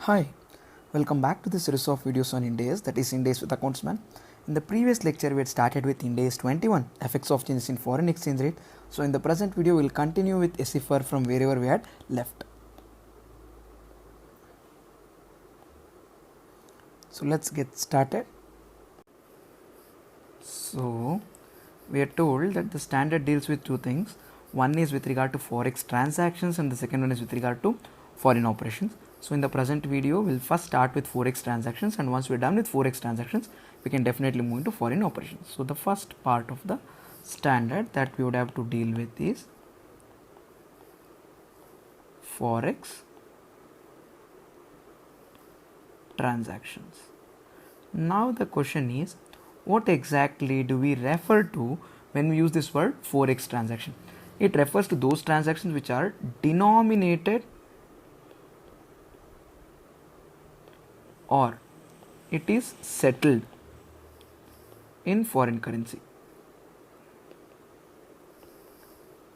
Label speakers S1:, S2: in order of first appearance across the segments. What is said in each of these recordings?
S1: Hi, welcome back to the series of videos on IndAS, that is IndAS with Accountsman. In the previous lecture, we had started with IndAS 21, effects of changes in foreign exchange rate. So in the present video, we will continue with SFR from wherever we had left. So let's get started. So we are told that the standard deals with two things. One is with regard to Forex transactions and the second one is with regard to foreign operations. So in the present video, we'll first start with Forex transactions, and once we're done with Forex transactions, we can definitely move into foreign operations. So the first part of the standard that we would have to deal with is Forex transactions. Now the question is, what exactly do we refer to when we use this word Forex transaction? It refers to those transactions which are denominated or it is settled in foreign currency.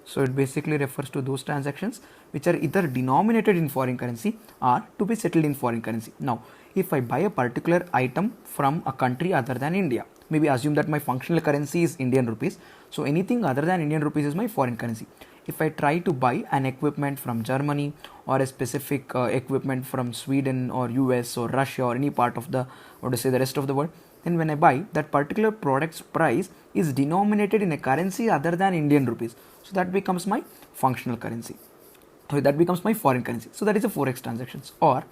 S1: So it basically refers to those transactions which are either denominated in foreign currency or to be settled in foreign currency. Now, if I buy a particular item from a country other than India, maybe assume that my functional currency is Indian rupees. So anything other than Indian rupees is my foreign currency. If I try to buy an equipment from Germany or a specific equipment from Sweden or US or Russia or any part of the, the rest of the world, then when I buy, that particular product's price is denominated in a currency other than Indian rupees. So that becomes my functional currency. So that becomes my foreign currency. So that is a Forex transactions. Or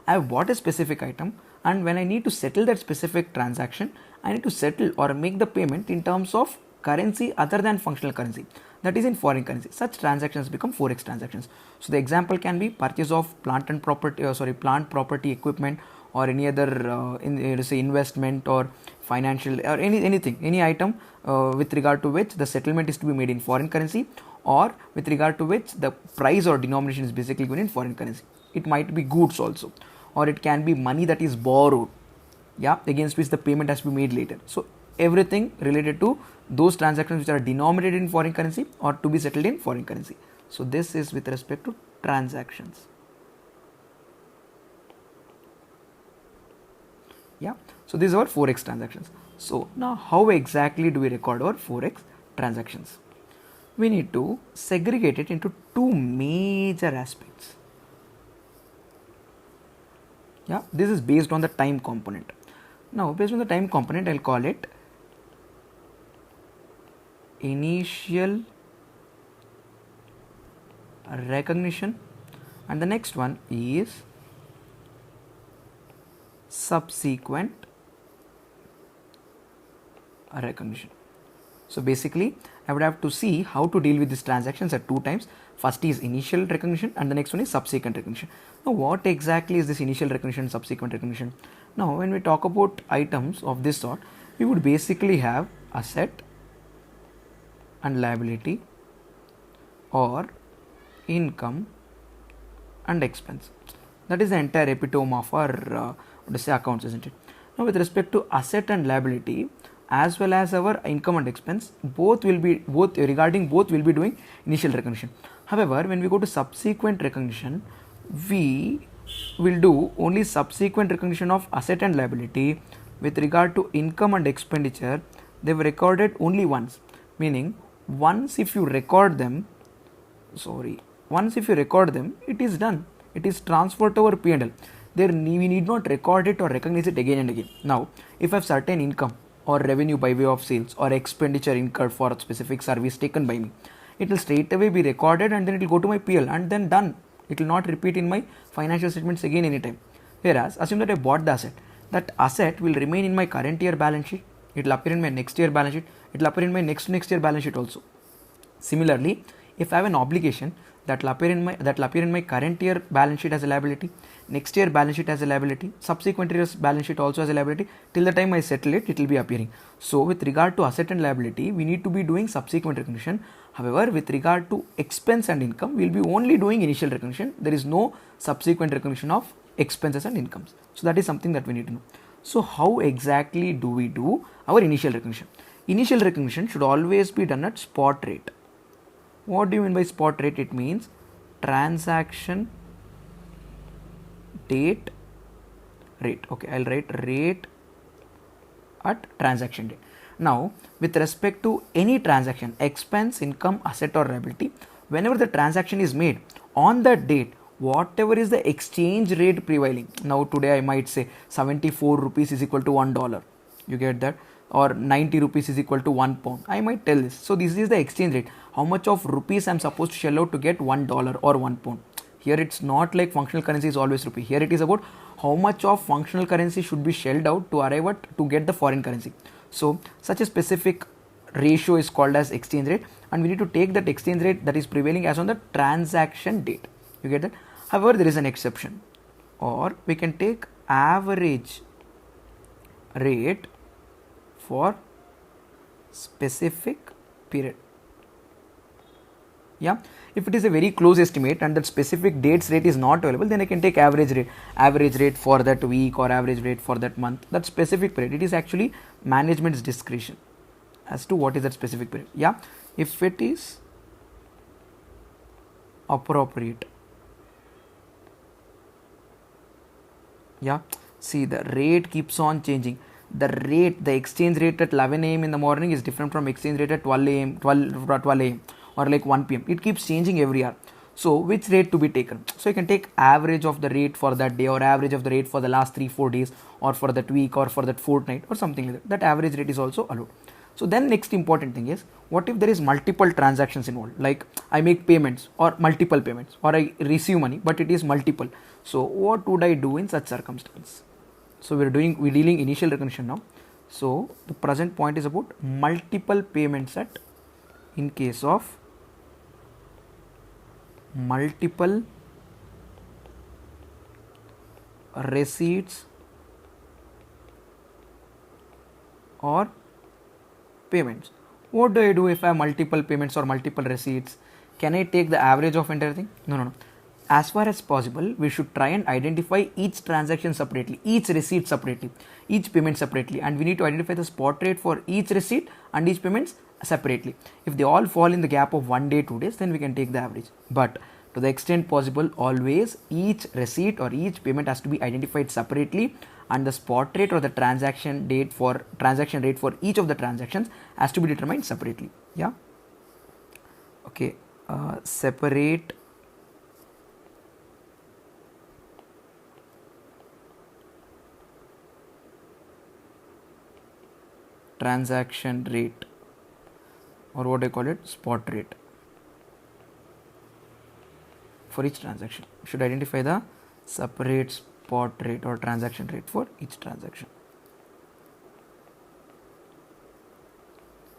S1: I have bought a specific item, and when I need to settle that specific transaction, I need to settle or make the payment in terms of currency other than functional currency, that is in foreign currency. Such transactions become Forex transactions. So the example can be purchase of plant property equipment, or any other investment or financial or any item with regard to which the settlement is to be made in foreign currency, or with regard to which the price or denomination is basically given in foreign currency. It might be goods also, or it can be money that is borrowed, against which the payment has to be made later. So everything related to those transactions which are denominated in foreign currency or to be settled in foreign currency. So this is with respect to transactions. So these are Forex transactions. So now how exactly do we record our Forex transactions? We need to segregate it into two major aspects. This is based on the time component. Now based on the time component, I'll call it initial recognition, and the next one is subsequent recognition. So basically, I would have to see how to deal with these transactions at two times. First is initial recognition and the next one is subsequent recognition. Now what exactly is this initial recognition and subsequent recognition? Now when we talk about items of this sort, we would basically have asset and liability, or income and expense. That is the entire epitome of our accounts, isn't it? Now with respect to asset and liability, as well as our income and expense, both will be doing initial recognition. However, when we go to subsequent recognition, we will do only subsequent recognition of asset and liability. With regard to income and expenditure, they were recorded only once, meaning once if you record them, it is done. It is transferred to our P&L. There we need not record it or recognize it again and again. Now, if I have certain income or revenue by way of sales or expenditure incurred for a specific service taken by me, it will straight away be recorded and then it will go to my PL and then done. It will not repeat in my financial statements again anytime. Whereas, assume that I bought the asset. That asset will remain in my current year balance sheet. It will appear in my next year balance sheet. It will appear in my next year balance sheet also. Similarly, if I have an obligation, that will appear in my current year balance sheet as a liability, next year balance sheet as a liability, subsequent year's balance sheet also as a liability. Till the time I settle it, it will be appearing. So with regard to asset and liability, we need to be doing subsequent recognition. However, with regard to expense and income, we will be only doing initial recognition. There is no subsequent recognition of expenses and incomes. So that is something that we need to know. So how exactly do we do our initial recognition? Initial recognition should always be done at spot rate. What do you mean by spot rate? It means transaction date rate. Okay, I'll write rate at transaction date. Now, with respect to any transaction, expense, income, asset or liability, whenever the transaction is made on that date, whatever is the exchange rate prevailing. Now today I might say 74 rupees is equal to $1. You get that? Or 90 rupees is equal to 1 pound. I might tell this. So this is the exchange rate. How much of rupees I'm supposed to shell out to get $1 or 1 pound. Here it's not like functional currency is always rupee. Here it is about how much of functional currency should be shelled out to arrive at to get the foreign currency. So such a specific ratio is called as exchange rate, and we need to take that exchange rate that is prevailing as on the transaction date. You get that? However, there is an exception, or we can take average rate for specific period. Yeah, if it is a very close estimate and that specific dates rate is not available, then I can take average rate for that week or average rate for that month, that specific period. It is actually management's discretion as to what is that specific period. Yeah, if it is appropriate. Yeah, see, the rate keeps on changing. The exchange rate at 11 a.m. in the morning is different from exchange rate at 12 a.m. or like 1 p.m. It keeps changing every hour. So which rate to be taken? So you can take average of the rate for that day, or average of the rate for the last 3-4 days, or for that week, or for that fortnight, or something like that. That average rate is also allowed. So then next important thing is, what if there is multiple transactions involved? Like I make payments or multiple payments, or I receive money but it is multiple. So what would I do in such circumstance? So we're dealing initial recognition now. So the present point is about multiple payments in case of multiple receipts or payments. What do I do if I have multiple payments or multiple receipts? Can I take the average of entire thing? No. As far as possible, we should try and identify each transaction separately, each receipt separately, each payment separately, and we need to identify the spot rate for each receipt and each payments separately. If they all fall in the gap of 1 day, 2 days, then we can take the average. But to the extent possible, always each receipt or each payment has to be identified separately, and the spot rate or the transaction rate for each of the transactions has to be determined separately. Yeah. Okay. Separate transaction rate, or what I call it, spot rate, for each transaction. Should identify the separate spot rate or transaction rate for each transaction.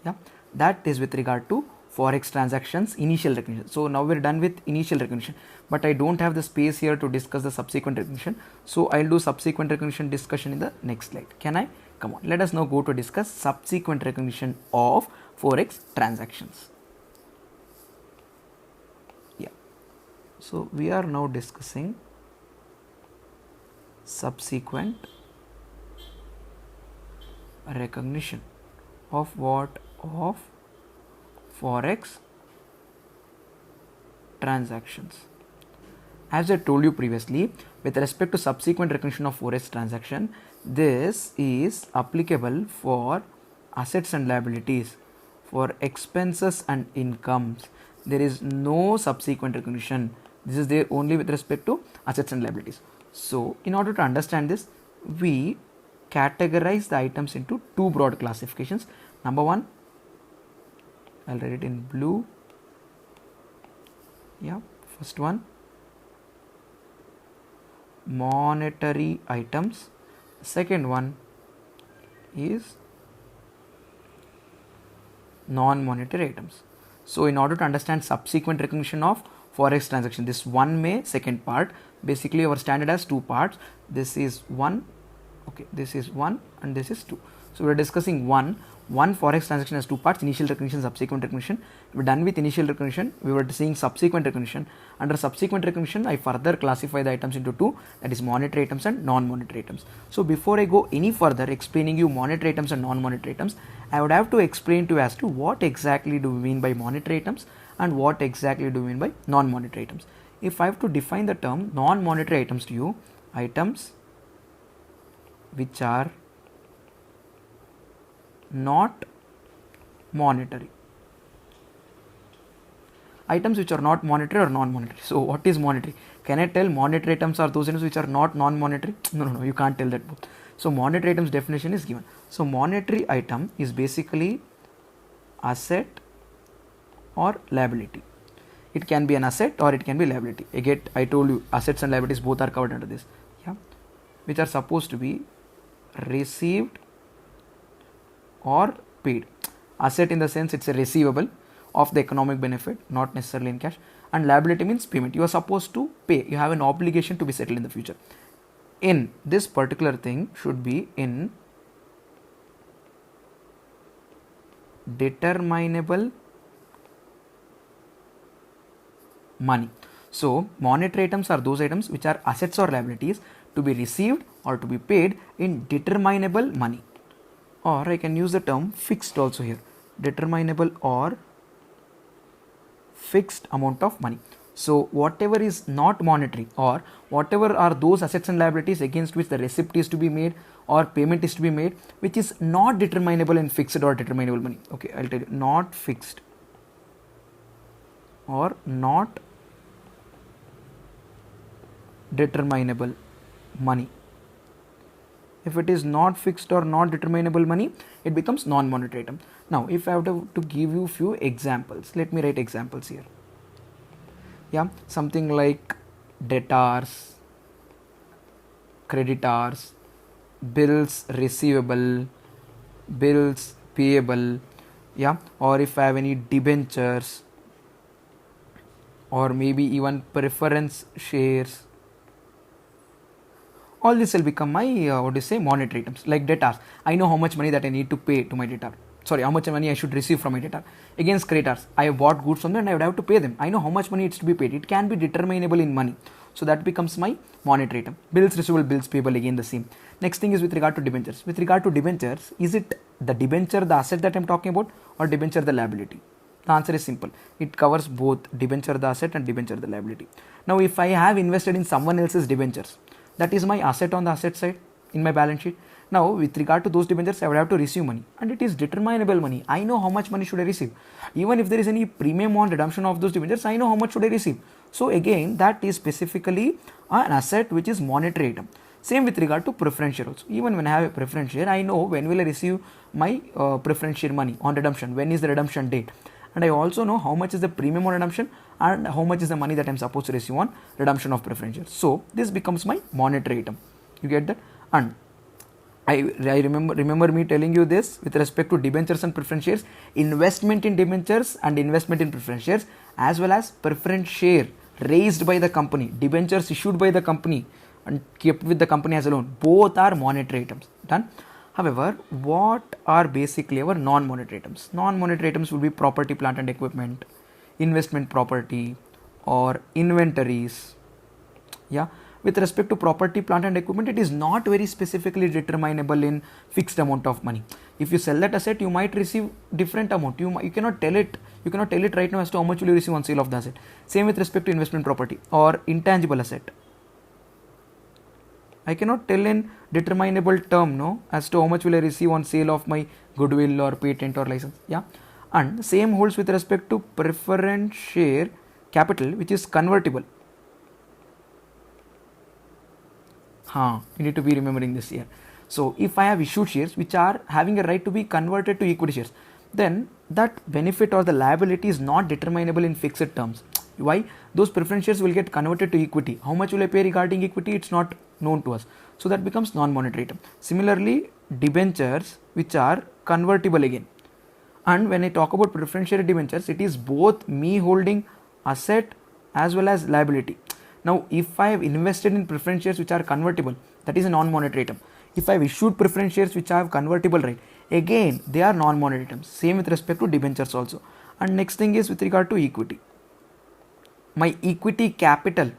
S1: Yeah, that is with regard to Forex transactions initial recognition. So now we're done with initial recognition, but I don't have the space here to discuss the subsequent recognition. So I'll do subsequent recognition discussion in the next slide. Can I? Come on, let us now go to discuss subsequent recognition of Forex transactions. Yeah, so we are now discussing subsequent recognition of what? Of Forex transactions. As I told you previously, with respect to subsequent recognition of Forex transaction, this is applicable for assets and liabilities. For expenses and incomes, there is no subsequent recognition. This is there only with respect to assets and liabilities. So in order to understand this, we categorize the items into two broad classifications. Number one, I'll write it in blue. Yeah, first one, monetary items. Second one is non-monetary items. So in order to understand subsequent recognition of Forex transaction, this one may second part, basically our standard has two parts. This is one, okay, this is one, and this is two. So we're discussing one Forex transaction has two parts: initial recognition, subsequent recognition. We're done with initial recognition. We were seeing subsequent recognition. Under subsequent recognition, I further classify the items into two, that is monetary items and non-monetary items. So before I go any further explaining you monetary items and non-monetary items, I would have to explain to you as to what exactly do we mean by monetary items and what exactly do we mean by non-monetary items. If I have to define the term non-monetary items to you, items which are not monetary. Items which are not monetary or non-monetary. So what is monetary? Can I tell monetary items are those items which are not non-monetary? No, you can't tell that both. So monetary items definition is given. So monetary item is basically asset or liability. It can be an asset or it can be liability. Again, I told you assets and liabilities both are covered under this. Yeah, which are supposed to be received or paid. Asset in the sense it's a receivable of the economic benefit, not necessarily in cash. And liability means payment. You are supposed to pay. You have an obligation to be settled in the future. In this particular thing should be in determinable money. So monetary items are those items which are assets or liabilities to be received or to be paid in determinable money. Or I can use the term fixed also here. Determinable or fixed amount of money. So whatever is not monetary or whatever are those assets and liabilities against which the receipt is to be made or payment is to be made, which is not determinable in fixed or determinable money. Okay, I'll tell you, not fixed or not determinable money. If it is not fixed or not determinable money, it becomes non-monetary item. Now, if I have to give you few examples, let me write examples here. Yeah, something like debtors, creditors, bills receivable, bills payable. Yeah, or if I have any debentures, or maybe even preference shares. All this will become my monetary items. Like debtors, I know how much money that I need to pay to my debtor. Sorry, how much money I should receive from my debtor. Against creditors, I have bought goods from them and I would have to pay them. I know how much money it's to be paid. It can be determinable in money. So that becomes my monetary item. Bills receivable, bills payable, again the same. Next thing is with regard to debentures. With regard to debentures, is it the debenture the asset that I am talking about or debenture the liability? The answer is simple. It covers both debenture the asset and debenture the liability. Now if I have invested in someone else's debentures, that is my asset on the asset side in my balance sheet. Now with regard to those debentures, I would have to receive money and it is determinable money. I know how much money should I receive. Even if there is any premium on redemption of those debentures, I know how much should I receive. So again, that is specifically an asset which is monetary item. Same with regard to preference share also. Even when I have a preference share, I know when will I receive my preference share money on redemption, when is the redemption date. And I also know how much is the premium on redemption and how much is the money that I am supposed to receive on redemption of preference shares. So this becomes my monetary item. You get that? And I remember me telling you this with respect to debentures and preference shares, investment in debentures and investment in preference shares, as well as preference share raised by the company, debentures issued by the company and kept with the company as a loan, both are monetary items. Done. However, what are basically our non-monetary items? Non-monetary items will be property, plant and equipment, investment property or inventories. Yeah. With respect to property, plant and equipment, it is not very specifically determinable in fixed amount of money. If you sell that asset, you might receive different amount. You cannot tell it. You cannot tell it right now as to how much will you receive on sale of the asset. Same with respect to investment property or intangible asset. I cannot tell in determinable term, no, as to how much will I receive on sale of my goodwill or patent or license. Yeah, and same holds with respect to preference share capital, which is convertible. You need to be remembering this here. So if I have issued shares which are having a right to be converted to equity shares, then that benefit or the liability is not determinable in fixed terms. Why? Those preference shares will get converted to equity. How much will I pay regarding equity? It's not known to us. So that becomes non-monetary item. Similarly, debentures which are convertible again. And when I talk about preference share debentures, it is both me holding asset as well as liability. Now, if I have invested in preference shares which are convertible, that is a non-monetary item. If I have issued preference shares which have convertible right, again they are non-monetary items. Same with respect to debentures also. And next thing is with regard to equity. My equity capital,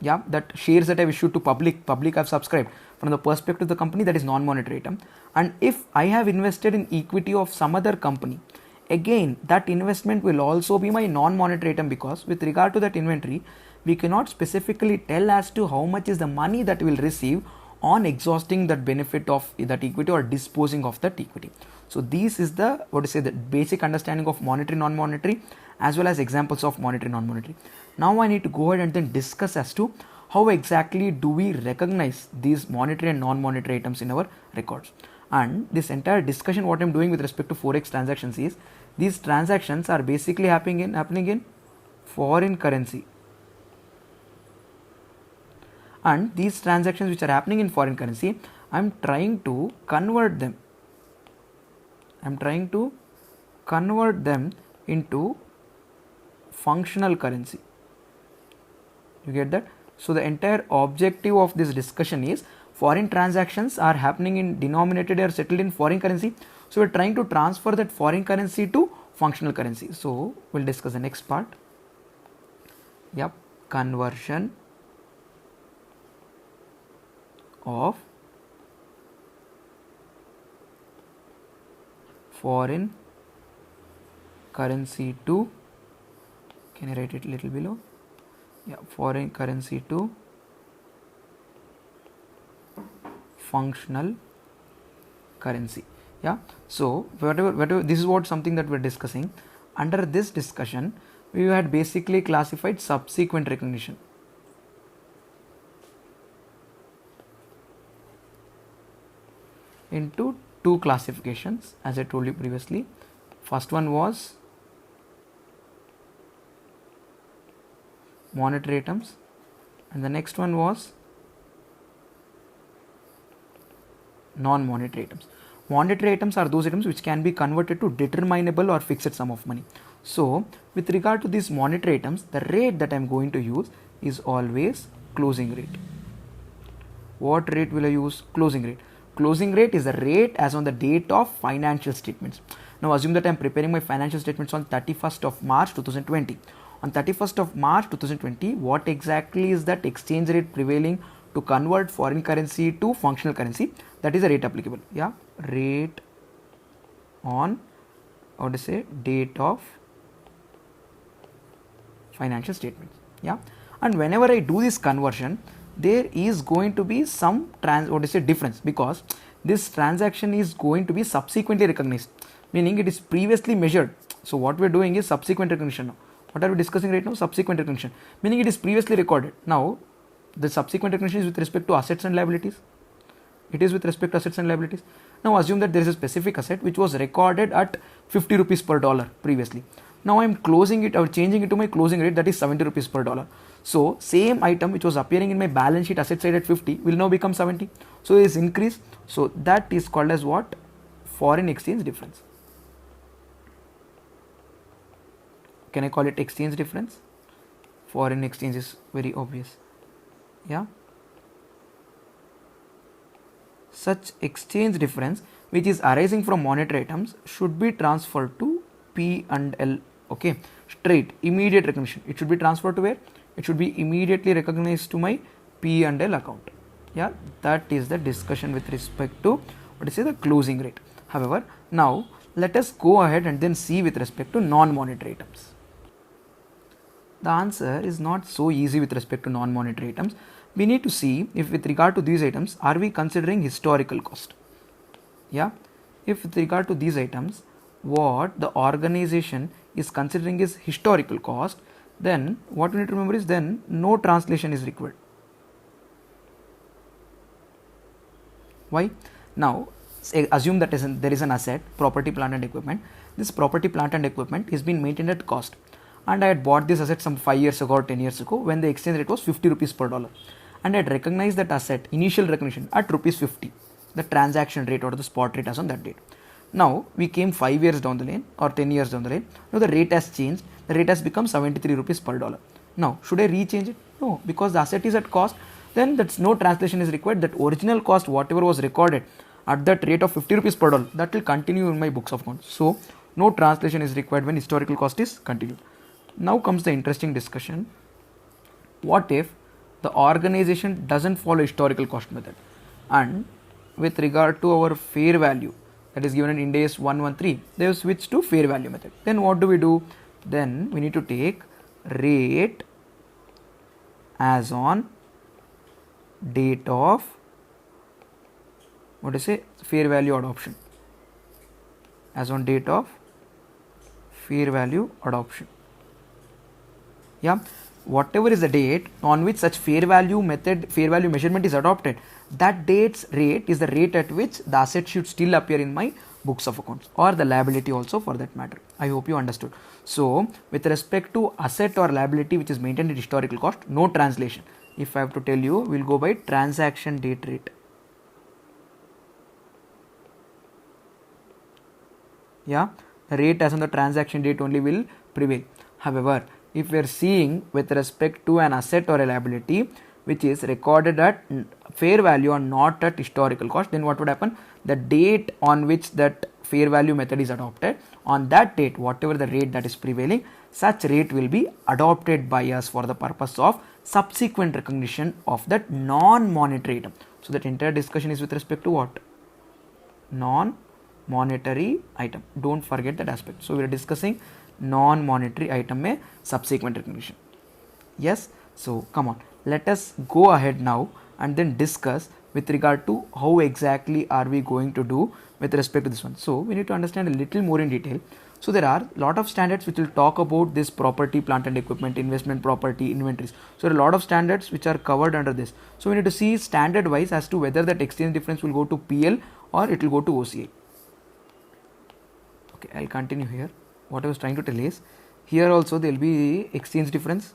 S1: yeah, that shares that I have issued to public I have subscribed from the perspective of the company, that is non-monetary item. And if I have invested in equity of some other company, again that investment will also be my non-monetary item, because with regard to that inventory, we cannot specifically tell as to how much is the money that we will receive on exhausting that benefit of that equity or disposing of that equity. So this is the the basic understanding of monetary non-monetary as well as examples of monetary non-monetary. Now I need to go ahead and then discuss as to how exactly do we recognize these monetary and non-monetary items in our records. And this entire discussion what I am doing with respect to Forex transactions is these transactions are basically happening in foreign currency. And these transactions which are happening in foreign currency, I am trying to convert them. Into functional currency. You get that? So the entire objective of this discussion is foreign transactions are happening in denominated or settled in foreign currency. So we're trying to transfer that foreign currency to functional currency. So we'll discuss the next part. Yep, conversion of foreign currency to, can I write it a little below? Yeah, foreign currency to functional currency. Yeah, so whatever this is what something that we're discussing. Under this discussion, we had basically classified subsequent recognition. Into two classifications, as I told you previously. First one was monetary items and the next one was non-monetary items. Monetary items are those items which can be converted to determinable or fixed sum of money. So with regard to these monetary items, the rate that I am going to use is always closing rate. What rate will I use? Closing rate. Closing rate is the rate as on the date of financial statements. Now assume that I am preparing my financial statements on 31st of March 2020. On 31st of March 2020, what exactly is that exchange rate prevailing to convert foreign currency to functional currency? That is the rate applicable. Yeah, rate on date of financial statements. Yeah, and whenever I do this conversion, there is going to be some difference, because this transaction is going to be subsequently recognized, meaning it is previously measured. So what we are doing is subsequent recognition now. What are we discussing right now? Subsequent recognition, meaning it is previously recorded. Now the subsequent recognition is with respect to assets and liabilities. It is with respect to assets and liabilities. Now assume that there is a specific asset which was recorded at 50 rupees per dollar previously. Now I am closing it or changing it to my closing rate, that is 70 rupees per dollar. So same item which was appearing in my balance sheet asset side at 50 will now become 70. So there is increase. So that is called as what? Foreign exchange difference. Can I call it exchange difference? Foreign exchange is very obvious. Yeah. Such exchange difference which is arising from monetary items should be transferred to P&L. Okay, straight, immediate recognition. It should be transferred to where? It should be immediately recognized to my P&L account. Yeah, that is the discussion with respect to the closing rate. However, now let us go ahead and then see with respect to non-monetary items. The answer is not so easy with respect to non-monetary items. We need to see if with regard to these items, are we considering historical cost? Yeah, if with regard to these items, what the organization is considering is historical cost, then what we need to remember is then no translation is required. Why? Now assume that there is an asset, property, plant and equipment. This property, plant and equipment is being maintained at cost, and I had bought this asset some 5 years ago or 10 years ago when the exchange rate was 50 rupees per dollar, and I had recognized that asset, initial recognition, at rupees 50, the transaction rate or the spot rate as on that date. Now we came 5 years down the lane or 10 years down the lane. Now the rate has changed. The rate has become 73 rupees per dollar. Now should I rechange it? No, because the asset is at cost. Then that's no translation is required. That original cost, whatever was recorded at that rate of 50 rupees per dollar, that will continue in my books of accounts. So no translation is required when historical cost is continued. Now comes the interesting discussion. What if the organization doesn't follow historical cost method, and with regard to our fair value that is given in Ind AS 113, they have switched to fair value method? Then what do? Then we need to take rate as on date of what is say fair value adoption, as on date of fair value adoption. Yeah, whatever is the date on which such fair value measurement is adopted, that date's rate is the rate at which the asset should still appear in my books of accounts, or the liability also for that matter. I hope you understood. So with respect to asset or liability which is maintained at historical cost, no translation. If I have to tell you, we'll go by transaction date rate. Yeah, the rate as on the transaction date only will prevail. However, if we are seeing with respect to an asset or a liability which is recorded at fair value or not at historical cost, then what would happen? The date on which that fair value method is adopted, on that date, whatever the rate that is prevailing, such rate will be adopted by us for the purpose of subsequent recognition of that non-monetary item. So that entire discussion is with respect to what? Non-monetary item. Don't forget that aspect. So we are discussing non-monetary item में subsequent recognition. Yes, so come on, let us go ahead now and then discuss with regard to how exactly are we going to do with respect to this one. So we need to understand a little more in detail. So there are a lot of standards which will talk about this property, plant and equipment, investment property, inventories. So there are a lot of standards which are covered under this. So we need to see standard wise as to whether that exchange difference will go to PL or it will go to OCI. Okay, I'll continue here. What I was trying to tell is, here also there will be exchange difference.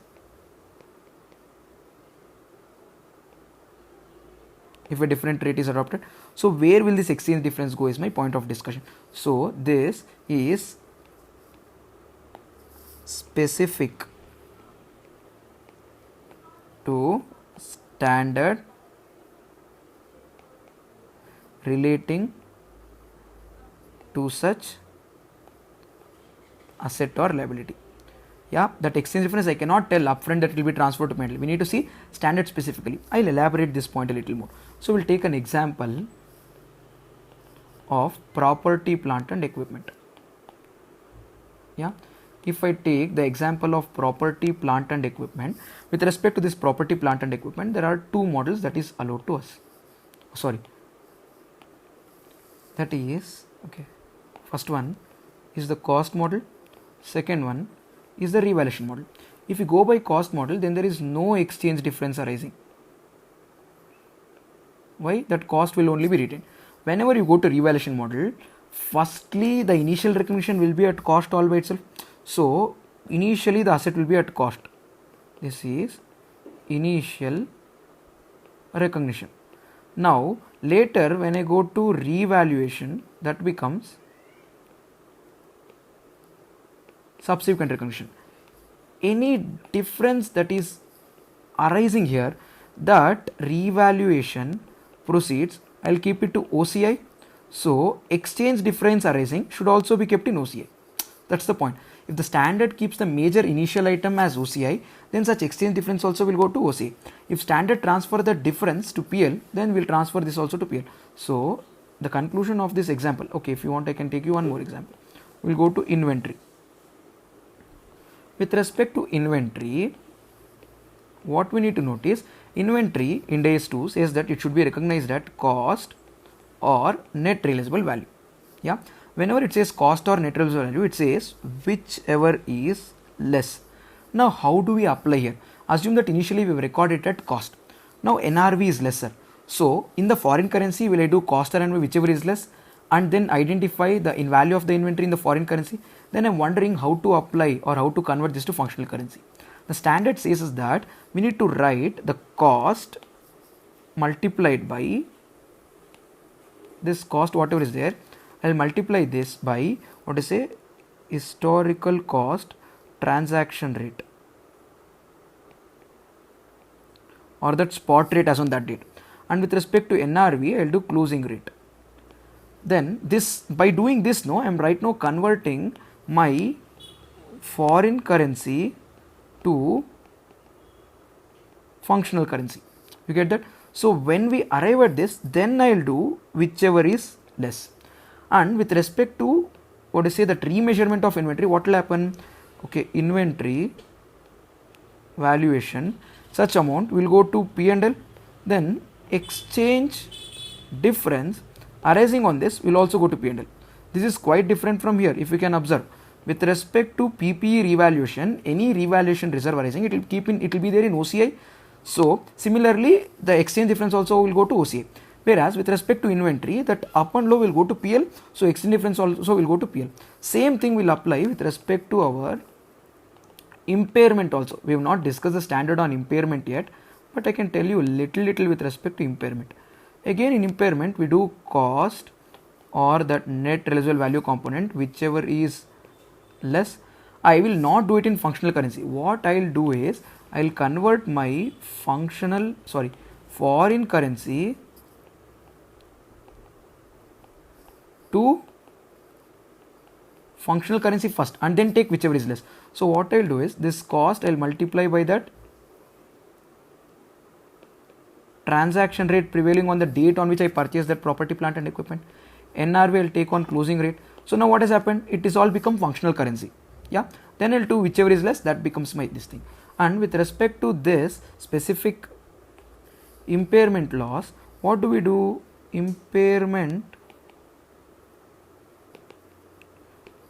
S1: If a different rate is adopted, so where will this exchange difference go is my point of discussion. So this is specific to standard relating to such asset or liability. Yeah, that exchange difference I cannot tell upfront that it will be transferred to penalty. We need to see standard specifically. I'll elaborate this point a little more. So we'll take an example of property, plant and equipment. Yeah, if I take the example of property, plant and equipment, with respect to this property, plant and equipment, there are two models that is allowed to us. Sorry, that is, okay, first one is the cost model, second one is the revaluation model. If you go by cost model, then there is no exchange difference arising. Why? That cost will only be retained. Whenever you go to revaluation model, firstly the initial recognition will be at cost all by itself. So initially the asset will be at cost. This is initial recognition. Now later when I go to revaluation, that becomes subsequent recognition. Any difference that is arising here, that revaluation proceeds, I'll keep it to OCI. So exchange difference arising should also be kept in OCI. That's the point. If the standard keeps the major initial item as OCI, then such exchange difference also will go to OCI. If standard transfer the difference to PL, then we'll transfer this also to PL. So the conclusion of this example, okay, if you want I can take you one more example. We'll go to inventory. With respect to inventory, what we need to notice, inventory Ind AS 2 says that it should be recognized at cost or net realizable value. Yeah, whenever it says cost or net realizable value, it says whichever is less. Now how do we apply here? Assume that initially we have recorded it at cost. Now NRV is lesser. So in the foreign currency, will I do cost or NRV whichever is less, and then identify the in value of the inventory in the foreign currency? Then I'm wondering how to apply or how to convert this to functional currency. The standard says is that we need to write the cost multiplied by this cost, whatever is there, I'll multiply this by what is a historical cost transaction rate, or that spot rate as on that date. And with respect to NRV, I'll do closing rate. Then this, by doing this, no, I'm right now converting my foreign currency to functional currency. You get that? So when we arrive at this, then I'll do whichever is less. And with respect to what is say that remeasurement of inventory, what will happen? Okay, inventory valuation, such amount will go to P&L, then exchange difference arising on this will also go to P&L. This is quite different from here. If you can observe, with respect to PPE revaluation, any revaluation reserve arising, it will be there in OCI. So similarly, the exchange difference also will go to OCI. Whereas with respect to inventory, that up and low will go to PL. So exchange difference also will go to PL. Same thing will apply with respect to our impairment also. We have not discussed the standard on impairment yet, but I can tell you little with respect to impairment. Again, in impairment, we do cost or that net realizable value component, whichever is less. I will not do it in functional currency. What I will do is I will convert my foreign currency to functional currency first and then take whichever is less. So what I will do is this cost I will multiply by that transaction rate prevailing on the date on which I purchased that property, plant and equipment. NRV I will take on closing rate. So now what has happened? It is all become functional currency. Yeah. Then I will do whichever is less, that becomes my this thing. And with respect to this specific impairment loss, what do we do? Impairment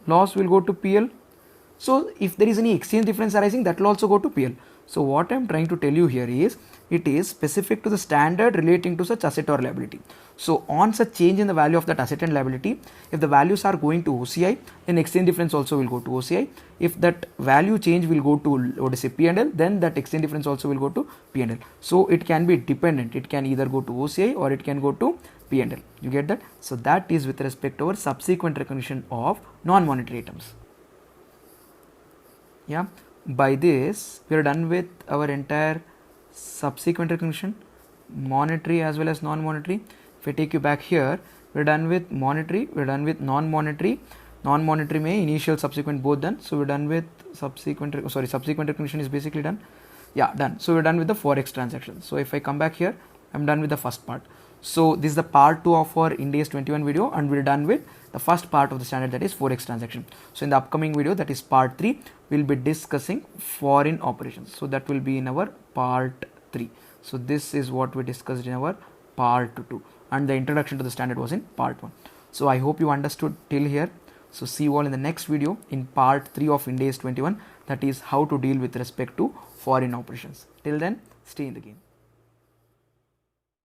S1: loss will go to PL. So if there is any exchange difference arising, that will also go to PL. So what I am trying to tell you here is, it is specific to the standard relating to such asset or liability. So on such change in the value of that asset and liability, if the values are going to OCI, then exchange difference also will go to OCI. If that value change will go to, what is it, P&L, then that exchange difference also will go to P&L. So it can be dependent. It can either go to OCI or it can go to P&L. You get that? So that is with respect to our subsequent recognition of non-monetary items. Yeah. By this, we are done with our entire subsequent recognition, monetary as well as non-monetary. If I take you back here, we are done with monetary, we are done with non-monetary. Non-monetary may initial, subsequent both done. So we are done with subsequent recognition is basically done. Yeah, done. So we are done with the Forex transaction. So if I come back here, I am done with the first part. So this is the part 2 of our Ind AS 21 video, and we are done with the first part of the standard, that is Forex transaction. So in the upcoming video, that is part 3, we will be discussing foreign operations. So that will be in our part 3. So this is what we discussed in our part 2, and the introduction to the standard was in part 1. So I hope you understood till here. So see you all in the next video in part 3 of Ind AS 21, that is how to deal with respect to foreign operations. Till then, stay in the game.